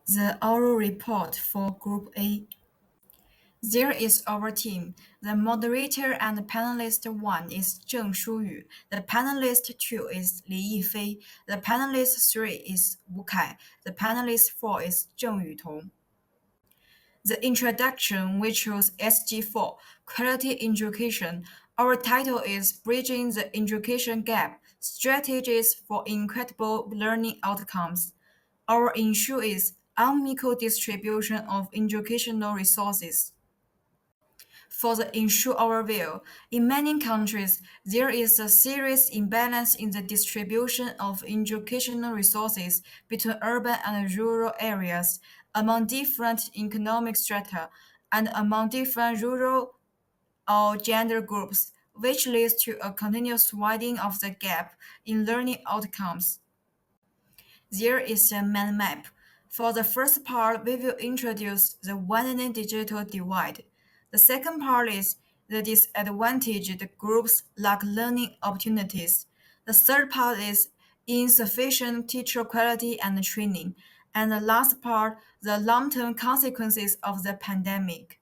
The oral report for Group A. There is our team. The moderator and panelist 1 is Zheng Shuyu. The panelist 2 is Li Yifei. The panelist 3 is Wu Kai. The panelist 4 is Zheng Yutong. The introduction, we chose SG4, Quality Education. Our title is Bridging the Education Gap, Strategies for Incredible Learning Outcomes. Our issue is unequal distribution of educational resources. For the issue overview, in many countries, there is a serious imbalance in the distribution of educational resources between urban and rural areas, among different economic strata, and among different rural or gender groups, which leads to a continuous widening of the gap in learning outcomes. There is a mind map. For the first part, we will introduce the widening digital divide. The second part is the disadvantaged groups lack learning opportunities. The third part is insufficient teacher quality and training. And the last part, the long-term consequences of the pandemic.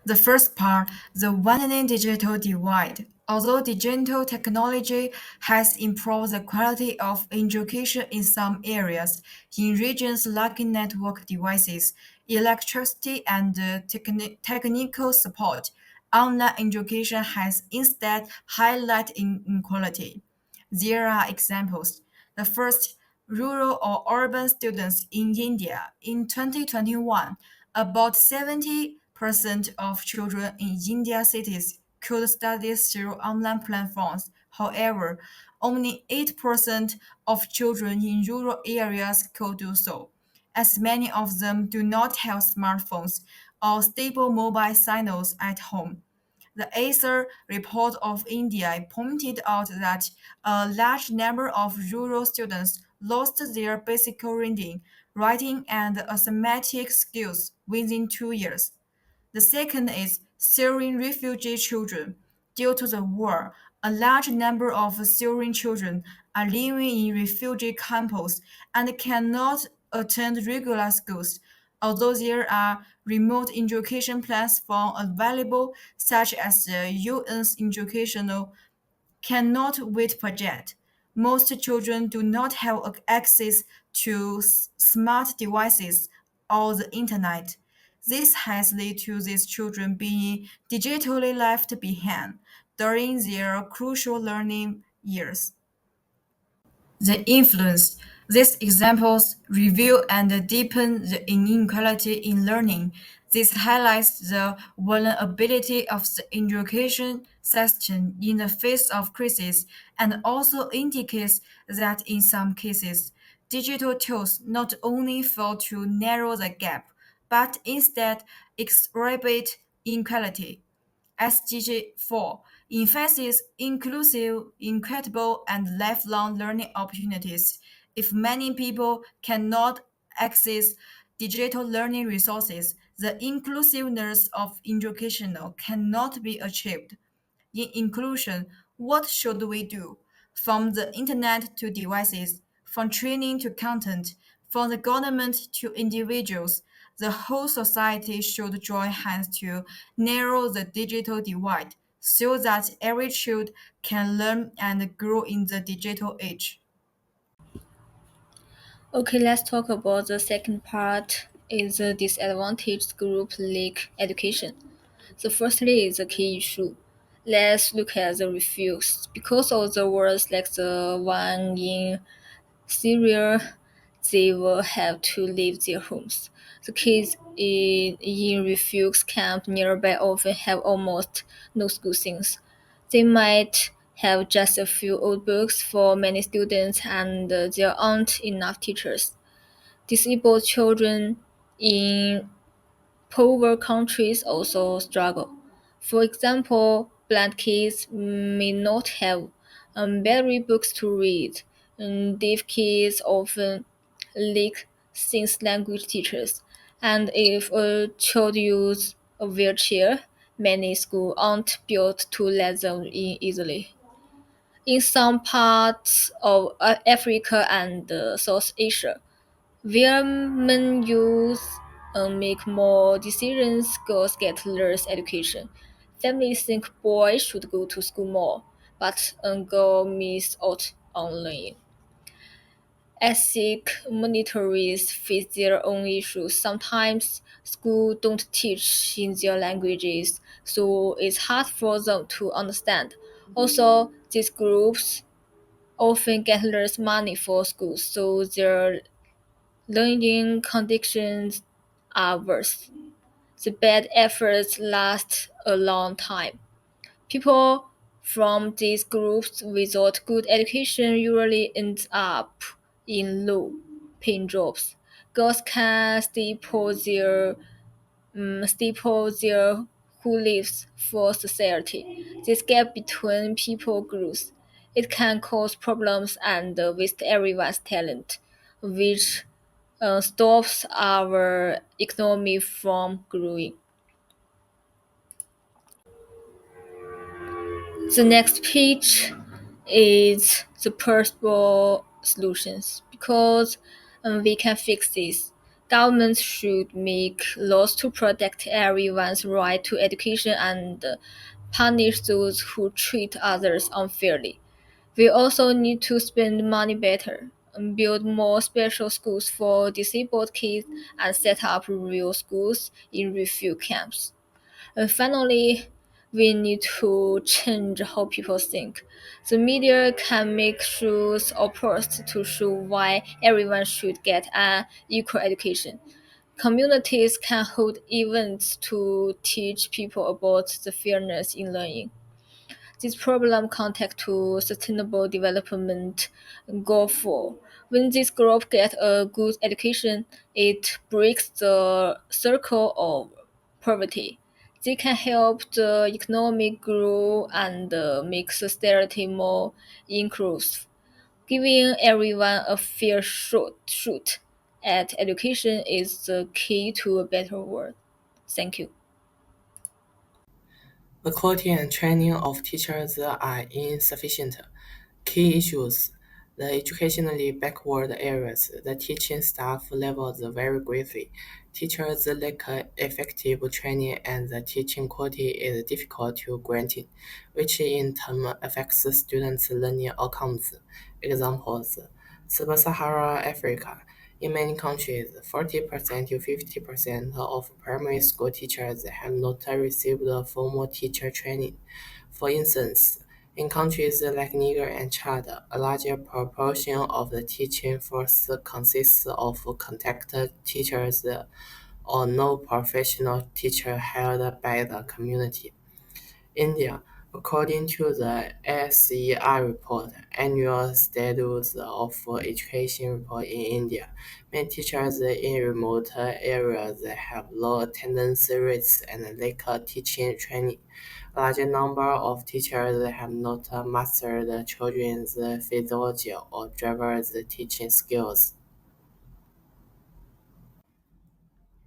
The first part, the widening digital divide. Although digital technology has improved the quality of education in some areas, in regions lacking network devices, electricity, and technical support, online education has instead highlighted inequality. There are examples. The first, rural or urban students in India. In 2021, about 70% of children in India cities could study through online platforms. However, only 8% of children in rural areas could do so, as many of them do not have smartphones or stable mobile signals at home. The Acer report of India pointed out that a large number of rural students lost their basic reading, writing, and arithmetic skills within 2 years. The second is Syrian refugee children. Due to the war, a large number of Syrian children are living in refugee camps and cannot attend regular schools. Although there are remote education platforms available, such as the UN's Educational Cannot Wait project, most children do not have access to smart devices or the internet. This has led to these children being digitally left behind during their crucial learning years. The influence. These examples reveal and deepen the inequality in learning. This highlights the vulnerability of the education system in the face of crisis and also indicates that in some cases, digital tools not only fail to narrow the gap, but instead exacerbate inequality. SDG4 emphasizes inclusive, incredible, and lifelong learning opportunities. If many people cannot access digital learning resources, the inclusiveness of education cannot be achieved. In inclusion, what should we do? From the internet to devices, from training to content, from the government to individuals, the whole society should join hands to narrow the digital divide so that every child can learn and grow in the digital age. Okay, let's talk about the second part is the disadvantaged group leak education. So firstly is the key issue. Let's look at the refuse. Because of the wars like the one in Syria, they will have to leave their homes. The kids in refugee camp nearby often have almost no school things. They might have just a few old books for many students and there aren't enough teachers. Disabled children in poorer countries also struggle. For example, blind kids may not have better books to read, and deaf kids often lack sign language teachers. And if a child uses a wheelchair, many schools aren't built to let them in easily. In some parts of Africa and South Asia, Where men use make more decisions, girls get less education. Families think boys should go to school more, but a girl miss out on learning. Ethnic minorities face their own issues. Sometimes schools don't teach in their languages, so it's hard for them to understand. Also, these groups often get less money for schools, so their learning conditions are worse. The bad efforts last a long time. People from these groups without good education usually end up in low-paying jobs. Girls can staple their who lives for society. This gap between people grows. It can cause problems and waste everyone's talent, which stops our economy from growing. The next page is the possible solutions because we can fix this. Governments should make laws to protect everyone's right to education and punish those who treat others unfairly. We also need to spend money better, build more special schools for disabled kids, and set up real schools in refugee camps. And finally, we need to change how people think. The media can make shows or posts to show why everyone should get an equal education. Communities can hold events to teach people about the fairness in learning. This problem connects to sustainable development goal 4. When this group get a good education, it breaks the circle of poverty. They can help the economy grow and make society more inclusive. Giving everyone a fair shot at education is the key to a better world. Thank you. The quality and training of teachers are insufficient. Key issues: the educationally backward areas, the teaching staff levels vary greatly. Teachers lack effective training and the teaching quality is difficult to guarantee, which in turn affects students' learning outcomes. Examples: Sub-Saharan Africa. In many countries, 40% to 50% of primary school teachers have not received formal teacher training. For instance, in countries like Niger and Chad, a larger proportion of the teaching force consists of contracted teachers or no professional teacher hired by the community. India, according to the SER report, Annual Status of Education report in India, many teachers in remote areas have low attendance rates and lack teaching training. A large number of teachers have not mastered children's physiology or drivers' teaching skills.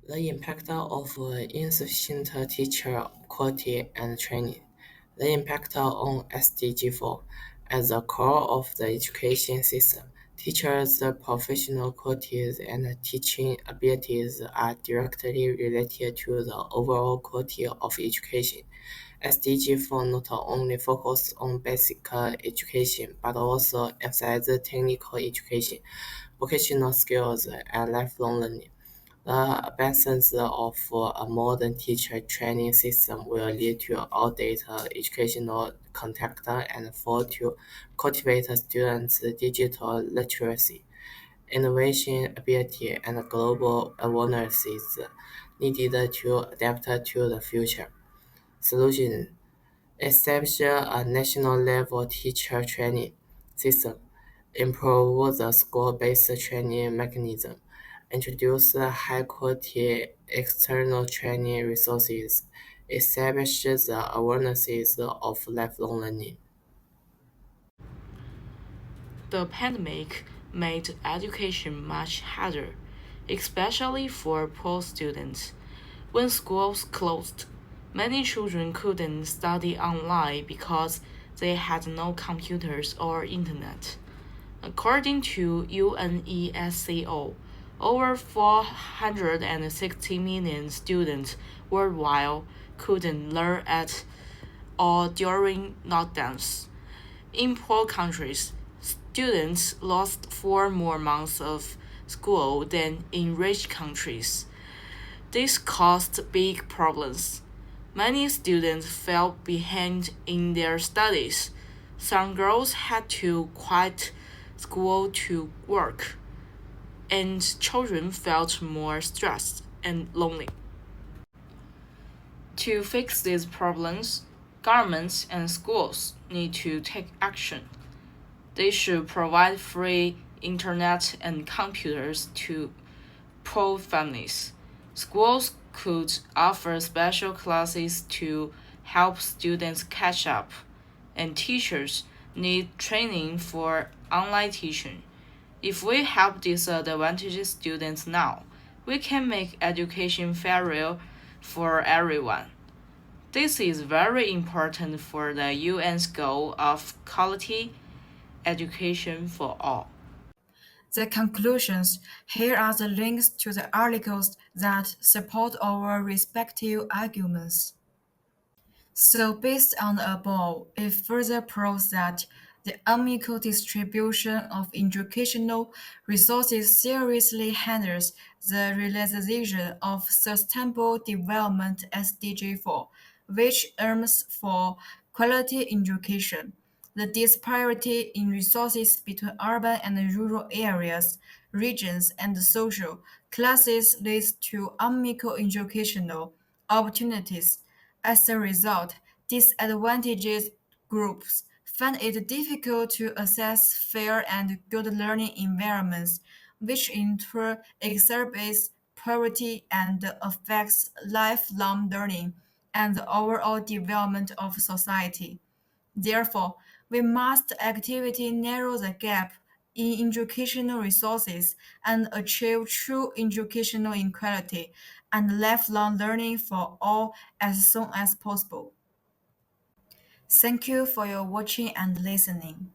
The impact of insufficient teacher quality and training. The impact on SDG 4. At the core of the education system, teachers' professional qualities and teaching abilities are directly related to the overall quality of education. SDG 4 not only focus on basic education but also emphasize technical education, vocational skills, and lifelong learning. The absence of a modern teacher training system will lead to outdated educational content and fail to cultivate students' digital literacy, innovation ability, and global awareness is needed to adapt to the future. Solution: establish a national level teacher training system, improve the school-based training mechanism, introduce high-quality external training resources, establish the awarenesses of lifelong learning. The pandemic made education much harder, especially for poor students. When schools closed, many children couldn't study online because they had no computers or internet. According to UNESCO, Over 460 million students worldwide couldn't learn at all during lockdowns. In poor countries, students lost 4 more months of school than in rich countries. This caused big problems. Many students fell behind in their studies. Some girls had to quit school to work, and children felt more stressed and lonely. To fix these problems, governments and schools need to take action. They should provide free internet and computers to poor families. Schools could offer special classes to help students catch up, and teachers need training for online teaching. If we help disadvantaged students now, we can make education fairer for everyone. This is very important for the UN's goal of quality education for all. The conclusions. Here are the links to the articles that support our respective arguments. So based on the above, it further proves that the unequal distribution of educational resources seriously hinders the realization of Sustainable Development SDG 4, which aims for quality education. The disparity in resources between urban and rural areas, regions, and social classes leads to unequal educational opportunities. As a result, disadvantaged groups find it difficult to access fair and good learning environments, which in turn exacerbates poverty and affects lifelong learning and the overall development of society. Therefore, we must actively narrow the gap in educational resources and achieve true educational equality and lifelong learning for all as soon as possible. Thank you for your watching and listening.